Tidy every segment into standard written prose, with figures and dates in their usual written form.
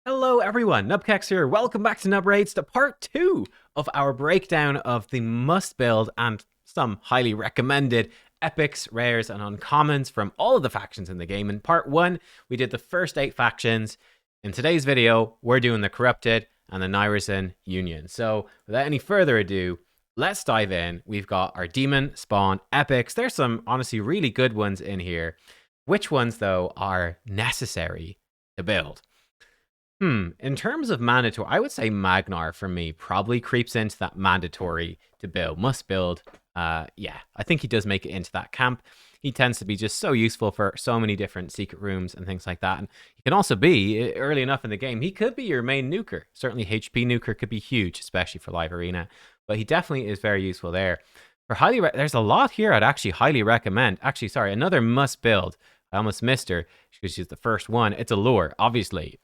Hello everyone, nubkeks here. Welcome back to Nub Raids, to part 2 of our breakdown of the must build and some highly recommended epics, rares, and uncommons from all of the factions in the game. In part 1, we did the first 8 factions. In today's video, we're doing the Corrupted and the Nyrison Union. So without any further ado, let's dive in. We've got our Demonspawn epics. There's some honestly really good ones in here. Which ones though are necessary to build? In terms of mandatory, I would say Magnar for me probably creeps into that mandatory to build, must build. Yeah, I think he does make it into that camp. He tends to be just so useful for so many different secret rooms and things like that. And he can also be, early enough in the game, he could be your main nuker. Certainly HP nuker could be huge, especially for live arena. But he definitely is very useful there. For there's a lot here I'd actually highly recommend. Actually, sorry, another must build. I almost missed her because she's the first one. It's Allure, obviously.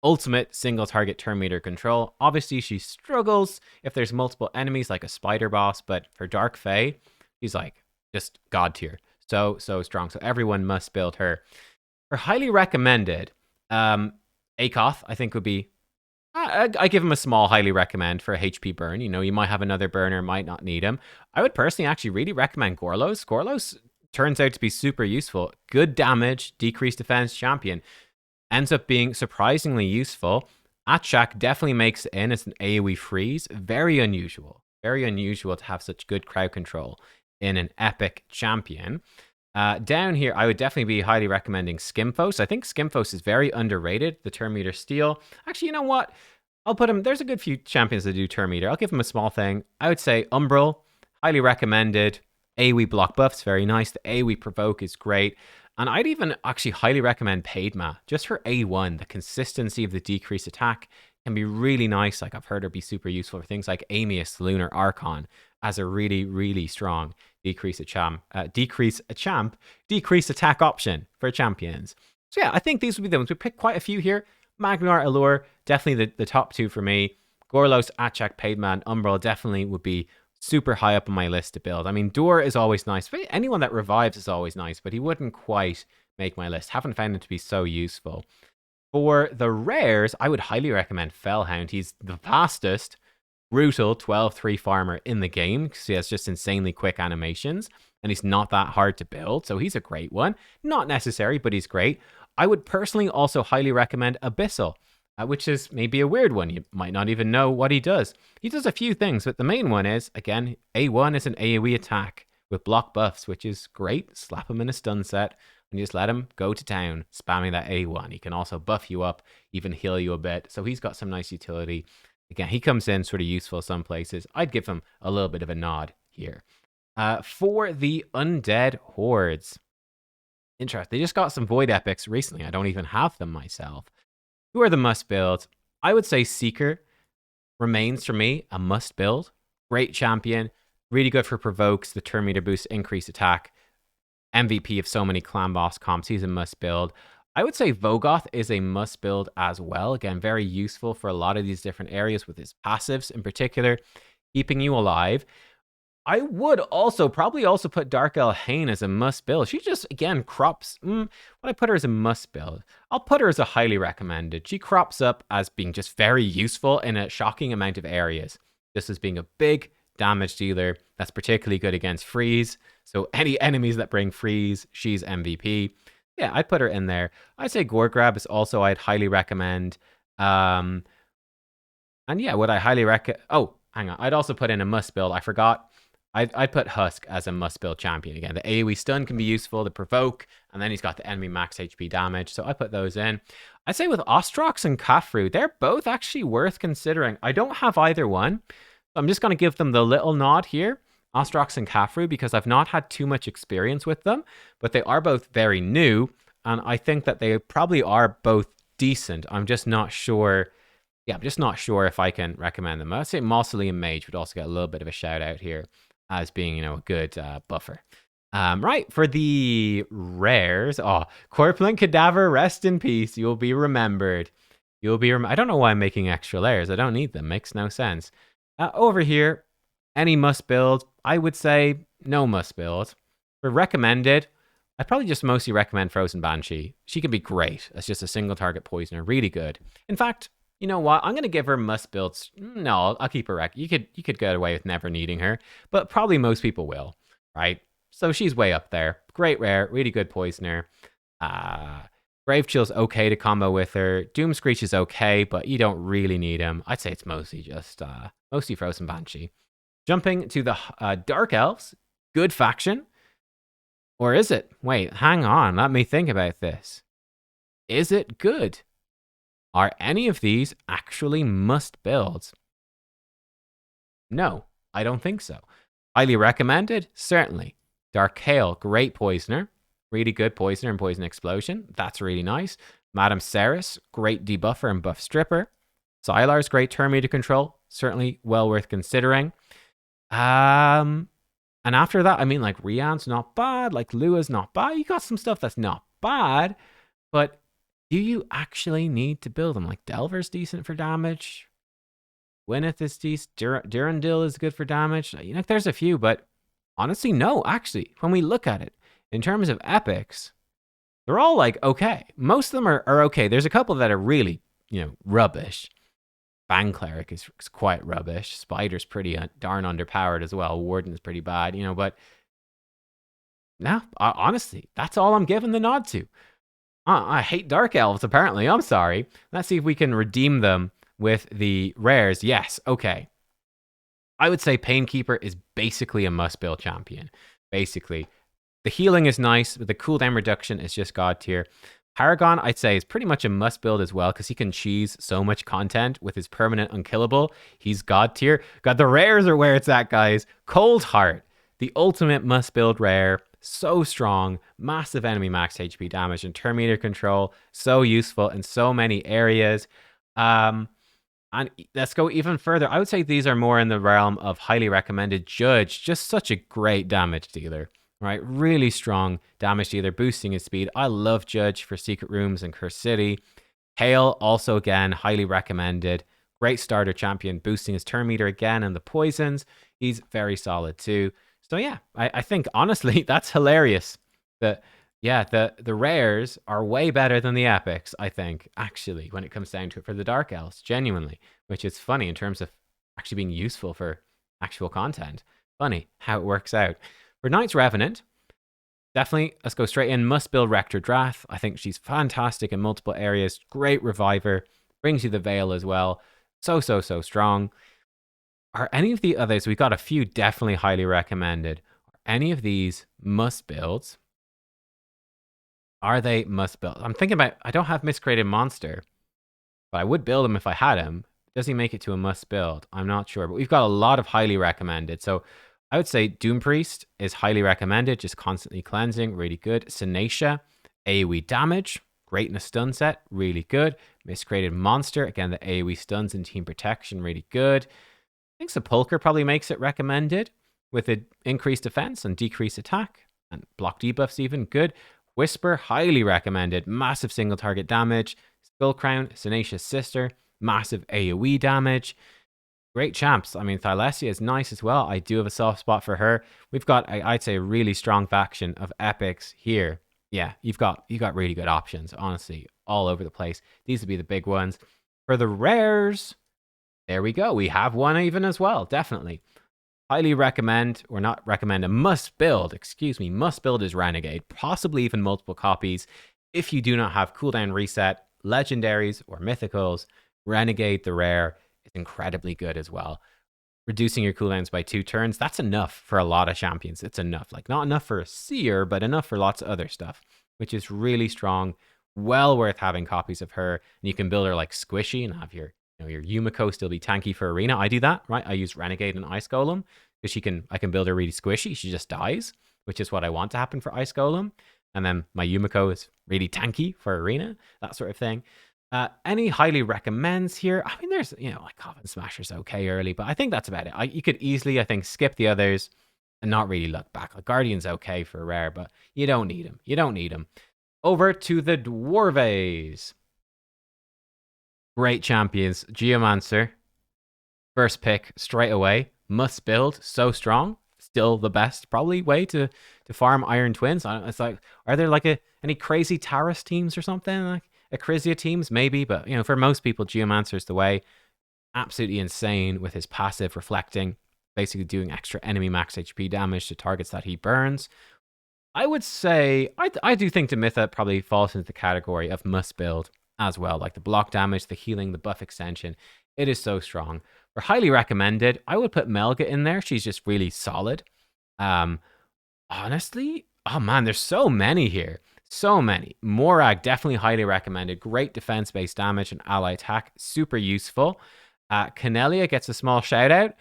Ultimate single target turn meter control. Obviously, she struggles if there's multiple enemies like a spider boss, but for Dark Fae, she's like just god tier. So strong. So everyone must build her. For highly recommended, Akoth, I think would be, I give him a small highly recommend for a HP burn. You know, you might have another burner, might not need him. I would personally actually really recommend Gorlos. Gorlos turns out to be super useful. Good damage, decreased defense champion. Ends up being surprisingly useful. Atshak definitely makes it in as an AoE freeze. Very unusual. Very unusual to have such good crowd control in an epic champion. Down here, I would definitely be highly recommending Skimfos. I think Skimfos is very underrated. The turn meter steal. Actually, you know what? I'll put him. There's a good few champions that do turn meter. I'll give him a small thing. I would say Umbral, highly recommended. AoE block buffs, very nice. The AoE provoke is great. And I'd even actually highly recommend Padma. Just her A1, the consistency of the decreased attack can be really nice. Like I've heard her be super useful for things like Amius, Lunar Archon, as a really, really strong decrease attack option for champions. So yeah, I think these would be the ones. We picked quite a few here. Magnar, Allure, definitely the top two for me. Gorlos, Atshak, Padma, and Umbral definitely would be super high up on my list to build. I mean, Door is always nice. Anyone that revives is always nice, but he wouldn't quite make my list. Haven't found him to be so useful. For the rares, I would highly recommend Fellhound. He's the fastest, brutal 12-3 farmer in the game because he has just insanely quick animations, and he's not that hard to build, so he's a great one. Not necessary, but he's great. I would personally also highly recommend Abyssal. Which is maybe a weird one. You might not even know what he does. He does a few things, but the main one is, again, A1 is an AoE attack with block buffs, which is great. Slap him in a stun set and just let him go to town, spamming that A1. He can also buff you up, even heal you a bit. So he's got some nice utility. Again, he comes in sort of useful some places. I'd give him a little bit of a nod here. For the Undead Hordes. Interesting. They just got some Void Epics recently. I don't even have them myself. Who are the must builds? I would say Seeker remains for me a must build. Great champion, really good for provokes, the turn meter boost, increased attack. MVP of so many clan boss comps. He's a must build. I would say Vogoth is a must build as well. Again, very useful for a lot of these different areas with his passives in particular, keeping you alive. I would probably also put Dark Elhain as a must build. She just, again, crops. Would I put her as a must build? I'll put her as a highly recommended. She crops up as being just very useful in a shocking amount of areas. Just as being a big damage dealer that's particularly good against freeze. So any enemies that bring freeze, she's MVP. Yeah, I'd put her in there. I'd say Gore Grab is also I'd highly recommend. And yeah, would I highly recommend? Oh, hang on. I'd also put in a must build. I forgot. I'd put Husk as a must-build champion. Again, the AoE stun can be useful, the provoke, and then he's got the enemy max HP damage, so I put those in. I'd say with Ostrox and Kafru, they're both actually worth considering. I don't have either one, so I'm just going to give them the little nod here, Ostrox and Kafru, because I've not had too much experience with them, but they are both very new, and I think that they probably are both decent. I'm just not sure. Yeah, I'm just not sure if I can recommend them. I'd say Mausoleum Mage would also get a little bit of a shout out here as being, a good buffer. Right, for the rares. Corpulent Cadaver, rest in peace. You'll be remembered. I don't know why I'm making extra layers. I don't need them. Makes no sense. Over here, any must build. I would say no must build. For recommended, I'd probably just mostly recommend Frozen Banshee. She can be great as just a single target poisoner, really good. In fact, you know what? I'm gonna give her must builds. No, I'll keep her. You could get away with never needing her, but probably most people will, right? So she's way up there. Great rare, really good poisoner. Brave Chill's okay to combo with her. Doom Screech is okay, but you don't really need him. I'd say it's mostly just mostly Frozen Banshee. Jumping to the Dark Elves, good faction. Or is it? Wait, hang on. Let me think about this. Is it good? Are any of these actually must builds? No, I don't think so. Highly recommended? Certainly. Dark Hail, great poisoner. Really good poisoner and poison explosion. That's really nice. Madame Ceres, great debuffer and buff stripper. Sylar's great turn meter control. Certainly well worth considering. And after that, I mean, like, Rian's not bad. Like, Lua's not bad. You got some stuff that's not bad. But do you actually need to build them? Like, Delver's decent for damage. Gwyneth is decent. Durandil is good for damage. You know, there's a few, but honestly, no. Actually, when we look at it, in terms of epics, they're all, like, okay. Most of them are okay. There's a couple that are really, you know, rubbish. Fang Cleric is quite rubbish. Spider's pretty darn underpowered as well. Warden's pretty bad, you know, but no, honestly, that's all I'm giving the nod to. I hate Dark Elves, apparently. I'm sorry. Let's see if we can redeem them with the rares. Yes, okay. I would say Painkeeper is basically a must-build champion. Basically. The healing is nice, but the cooldown reduction is just god tier. Paragon, I'd say, is pretty much a must build as well because he can cheese so much content with his permanent unkillable. He's god tier. God, the rares are where it's at, guys. Cold Heart, the ultimate must build rare. So strong, massive enemy max HP damage and turn meter control. So useful in so many areas. And let's go even further. I would say these are more in the realm of highly recommended. Judge, just such a great damage dealer. Right, really strong damage dealer, boosting his speed. I love Judge for Secret Rooms and Curse City. Hail, also again, highly recommended. Great starter champion, boosting his turn meter again and the poisons. He's very solid too. So yeah, I think honestly, that's hilarious. The rares are way better than the epics, I think, actually, when it comes down to it for the Dark Elves, genuinely. Which is funny in terms of actually being useful for actual content. Funny how it works out. For Knight's Revenant, definitely, let's go straight in. Must build Rector Drath. I think she's fantastic in multiple areas. Great reviver. Brings you the Veil as well. So strong. Are any of the others, we've got a few definitely highly recommended. Are any of these must builds? Are they must build? I'm thinking about, I don't have Miscreated Monster, but I would build him if I had him. Does he make it to a must build? I'm not sure, but we've got a lot of highly recommended. So I would say Doom Priest is highly recommended, just constantly cleansing, really good. Sinacia, AoE damage, great in a stun set, really good. Miscreated Monster, again, the AoE stuns and team protection, really good. I think Sepulchre probably makes it recommended with an increased defense and decreased attack and block debuffs even, good. Whisper, highly recommended, massive single target damage. Skullcrown, Sinacia's sister, massive AoE damage. Great champs. I mean, Thylesia is nice as well. I do have a soft spot for her. We've got, I'd say, a really strong faction of epics here. Yeah, you've got really good options, honestly, all over the place. These would be the big ones. For the rares, there we go. We have one even as well, definitely. Highly recommend, or not recommend, a must build is Renegade. Possibly even multiple copies. If you do not have cooldown reset, legendaries or mythicals, Renegade, the rare, is incredibly good as well. Reducing your cooldowns by 2 turns, that's enough for a lot of champions. It's enough. Like, not enough for a seer, but enough for lots of other stuff, which is really strong. Well worth having copies of her. And you can build her like squishy and have your Yumiko still be tanky for arena. I do that, right? I use Renegade and Ice Golem because I can build her really squishy. She just dies, which is what I want to happen for Ice Golem. And then my Yumiko is really tanky for arena, that sort of thing. Any highly recommends here? I mean, there's, like Coven Smasher's okay early, but I think that's about it. You could easily, I think, skip the others and not really look back. Like Guardian's okay for rare, but you don't need him. You don't need him. Over to the Dwarves. Great champions. Geomancer. First pick straight away. Must build. So strong. still the best probably way to farm Iron Twins. It's like, are there like any crazy Taurus teams or something, like Acrisia teams? Maybe, but you know, for most people, Geomancer's the way. Absolutely insane with his passive reflecting, basically doing extra enemy max HP damage to targets that he burns. I would say, I do think Demytha probably falls into the category of must build as well, like the block damage, the healing, the buff extension. It is so strong. For highly recommended, I would put Melga in there. She's just really solid. Honestly, oh man, there's so many here. So many. Morag, definitely highly recommended. Great defense-based damage and ally attack. Super useful. Canelia gets a small shout out.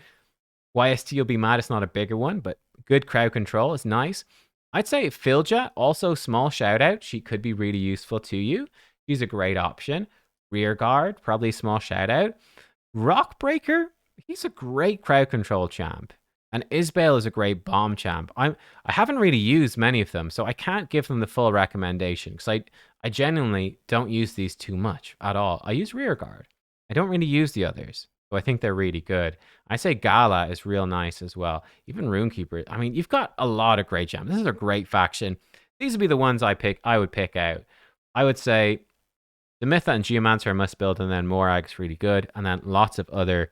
YST will be mad it's not a bigger one, but good crowd control is nice. I'd say Filja, also small shout out. She could be really useful to you. She's a great option. Rearguard, probably small shout out. Rockbreaker, he's a great crowd control champ. And Isbale is a great bomb champ. I haven't really used many of them, so I can't give them the full recommendation because I genuinely don't use these too much at all. I use Rearguard. I don't really use the others, so I think they're really good. I say Gala is real nice as well. Even Runekeeper. I mean, you've got a lot of great champs. This is a great faction. These would be the ones I would pick out. I would say Demytha and Geomancer are must build, and then Morag's really good, and then lots of other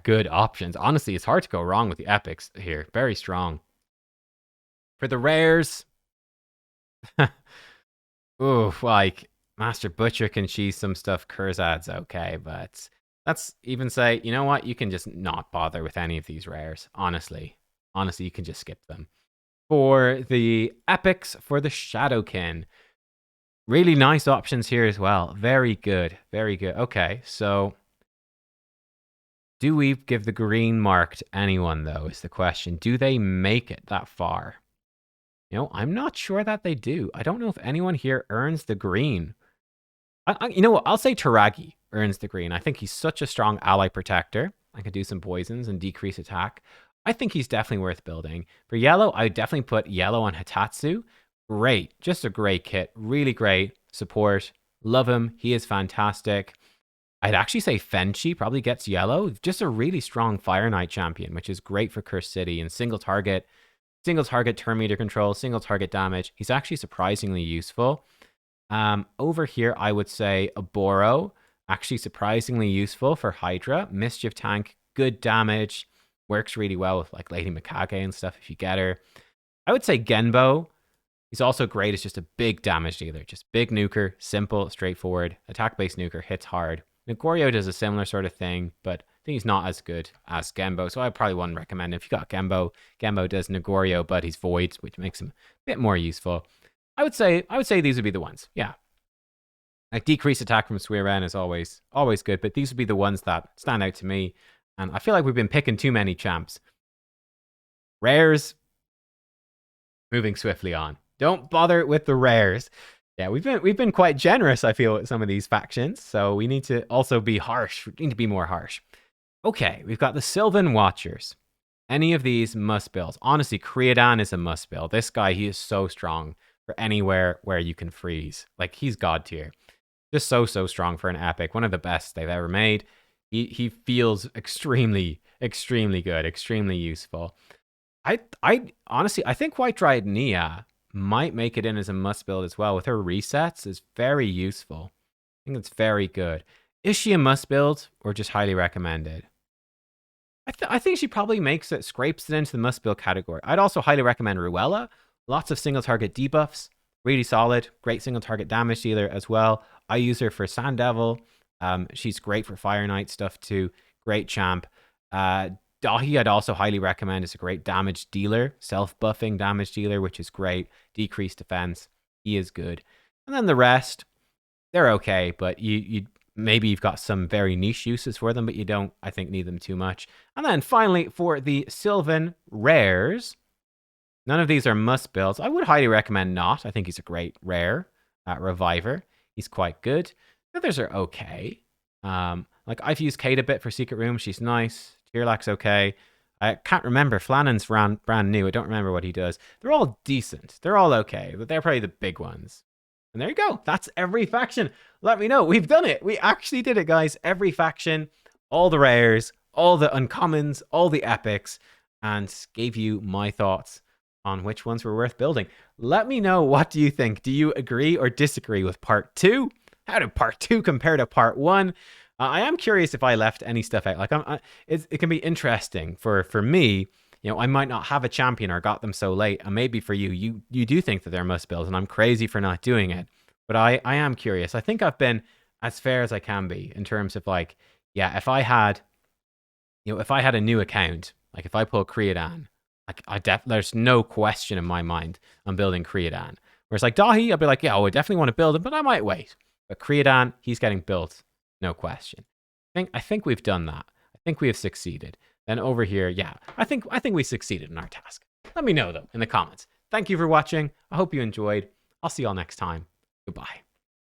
good options. Honestly, it's hard to go wrong with the epics here. Very strong. For the rares, ooh, like Master Butcher can cheese some stuff. Kurzad's okay, but let's even say, you know what? You can just not bother with any of these rares. Honestly, you can just skip them. For the epics, for the Shadowkin, really nice options here as well. Very good, very good. Okay, so do we give the green mark to anyone, though, is the question. Do they make it that far? You know, I'm not sure that they do. I don't know if anyone here earns the green. You know what? I'll say Taragi earns the green. I think he's such a strong ally protector. I could do some poisons and decrease attack. I think he's definitely worth building. For yellow, I would definitely put yellow on Hitatsu. Great. Just a great kit. Really great support. Love him. He is fantastic. I'd actually say Fenchi probably gets yellow. Just a really strong Fire Knight champion, which is great for Cursed City and single target turn meter control, single target damage. He's actually surprisingly useful. Over here, I would say Aboro, actually surprisingly useful for Hydra. Mischief tank, good damage, works really well with like Lady Mikage and stuff if you get her. I would say Genbo. He's also great as just a big damage dealer. Just big nuker, simple, straightforward. Attack-based nuker, hits hard. Negorio does a similar sort of thing, but I think he's not as good as Genbo, so I probably wouldn't recommend him. If you got Genbo, Genbo does Negorio, but he's Void, which makes him a bit more useful. I would say these would be the ones. Yeah. Like decreased attack from Suiren is always good, but these would be the ones that stand out to me. And I feel like we've been picking too many champs. Rares, moving swiftly on. Don't bother with the rares. Yeah, we've been quite generous, I feel, with some of these factions, so we need to also be harsh. We need to be more harsh. Okay, we've got the Sylvan Watchers. Any of these must builds. Honestly, Creodan is a must build. This guy, he is so strong for anywhere where you can freeze. Like, he's god tier. Just so strong for an epic. One of the best they've ever made. He feels extremely good, extremely useful. I honestly, I think White Dryad Nia might make it in as a must build as well. With her resets, is very useful. I think it's very good. Is she a must build or just highly recommended? I think she probably scrapes it into the must build category. I'd also highly recommend Ruella. Lots of single target debuffs, really solid, great single target damage dealer as well. I use her for Sand Devil. She's great for Fire Knight stuff too. Great champ. Dahi I'd also highly recommend. Is a great damage dealer, self-buffing damage dealer, which is great. Decreased defense. He is good. And then the rest, they're okay, but maybe you've got some very niche uses for them, but you don't, I think, need them too much. And then finally, for the Sylvan rares, none of these are must builds. I would highly recommend Not. I think he's a great rare reviver. He's quite good. The others are okay. Like I've used Kate a bit for Secret Room. She's nice. Tyrlak's okay. I can't remember. Flannan's brand new. I don't remember what he does. They're all decent. They're all okay, but they're probably the big ones. And there you go. That's every faction. Let me know. We've done it. We actually did it, guys. Every faction, all the rares, all the uncommons, all the epics. and gave you my thoughts on which ones were worth building. Let me know, what do you think? Do you agree or disagree with part 2? How did part 2 compare to part 1? I am curious if I left any stuff out. Like, it can be interesting for me. You know, I might not have a champion or got them so late, and maybe for you do think that they're must builds, and I'm crazy for not doing it. But I am curious. I think I've been as fair as I can be in terms of, like, yeah, if I had a new account, like if I pull Creodan, like there's no question in my mind I'm building Creodan. Whereas like Dahi, I'll be like, yeah, I definitely want to build him, but I might wait. But Creodan, he's getting built, no question. I think we've done that. I think we have succeeded. Then over here, yeah, I think we succeeded in our task. Let me know though in the comments. Thank you for watching. I hope you enjoyed. I'll see y'all next time. Goodbye.